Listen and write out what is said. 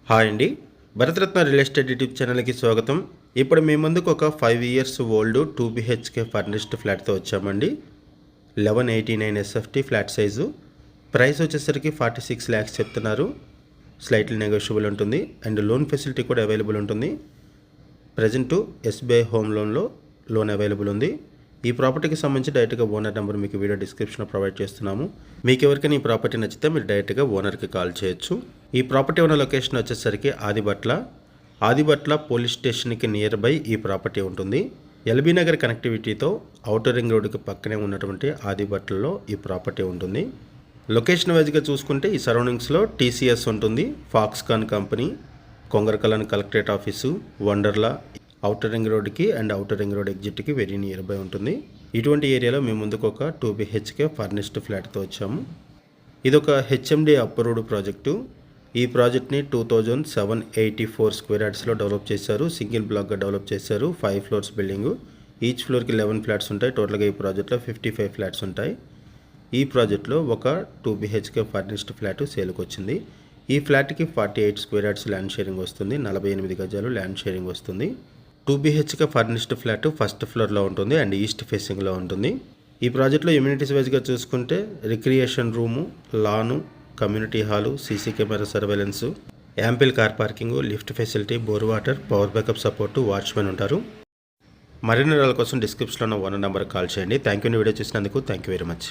Hi అండి, Bharat Ratna real estate YouTube ఛానల్కి స్వాగతం. ఇప్పుడు మీ ముందుకు ఒక 5 ఇయర్స్ ఓల్డ్ 2 BHK ఫర్నిష్డ్ ఫ్లాట్తో వచ్చామండి. 1189 SFT ఫ్లాట్ సైజు. ప్రైస్ వచ్చేసరికి 46 lakhs చెప్తున్నారు. స్లైట్లీ నెగోషియబుల్ ఉంటుంది అండ్ లోన్ ఫెసిలిటీ కూడా అవైలబుల్ ఉంటుంది. ప్రజెంటు SBI హోమ్ లోన్లో లోన్ అవైలబుల్ ఉంది. ఈ ప్రాపర్టీకి సంబంధించి డైరెక్ట్గా ఓనర్ నెంబర్ మీకు వీడియో డిస్క్రిప్షన్లో ప్రొవైడ్ చేస్తున్నాము. మీకు ఎవరికైనా ఈ ప్రాపర్టీ నచ్చితే మీరు డైరెక్ట్గా ఓనర్కి కాల్ చేయొచ్చు. ఈ ప్రాపర్టీ ఉన్న లొకేషన్ వచ్చేసరికి ఆదిబట్ల పోలీస్ స్టేషన్కి నియర్ బై ఈ ప్రాపర్టీ ఉంటుంది. ఎల్బీ నగర్ కనెక్టివిటీతో ఔటర్ రింగ్ రోడ్డుకి పక్కనే ఉన్నటువంటి ఆదిబట్లలో ఈ ప్రాపర్టీ ఉంటుంది. లొకేషన్ వైజ్గా చూసుకుంటే ఈ సరౌండింగ్స్లో TCS ఉంటుంది, Foxconn company, Kongarakalan collectorate office, Wonderla, outer ring రోడ్కి అండ్ ఔటర్ రింగ్ రోడ్ ఎగ్జిట్కి వెరీ నియర్ బై ఉంటుంది. ఇటువంటి ఏరియాలో మేము ముందుకు ఒక 2 BHK ఫర్నిష్డ్ ఫ్లాట్తో వచ్చాము. ఇది ఒక HMD అప్రూవ్డ్ ప్రాజెక్టు. ఈ ప్రాజెక్ట్ని 2784 స్క్వేర్ యార్డ్స్లో డెవలప్ చేశారు. సింగిల్ బ్లాక్గా డెవలప్ చేశారు. 5 floors బిల్డింగు. ఈచ్ ఫ్లోర్కి 11 ఫ్లాట్స్ ఉంటాయి. టోటల్గా ఈ ప్రాజెక్ట్లో 55 ఫ్లాట్స్ ఉంటాయి. ఈ ప్రాజెక్ట్లో ఒక 2 BHK ఫర్నిష్డ్ ఫ్లాట్ సేల్కి వచ్చింది. ఈ ఫ్లాట్కి 48 స్క్వేర్ యార్డ్స్ ల్యాండ్ షేరింగ్ వస్తుంది. 48 గజాలు ల్యాండ్ షేరింగ్ వస్తుంది. 2 BHK ఫర్నిష్డ్ ఫ్లాట్ ఫస్ట్ ఫ్లోర్లో ఉంటుంది అండ్ ఈస్ట్ ఫేసింగ్లో ఉంటుంది. ఈ ప్రాజెక్ట్లో ఇమ్యూనిటీస్ వైజ్గా చూసుకుంటే recreation room, lawn, community hall, CC camera surveillance, ample car parking, lift facility, bore water, power backup support, watchman ఉంటారు. మరిన్ని వివరాల కోసం డిస్క్రిప్షన్లో ఉన్న ఓనర్ నెంబర్కి కాల్ చేయండి. Thank you. వీడియో చూసినందుకు థ్యాంక్ యూ వెరీ మచ్.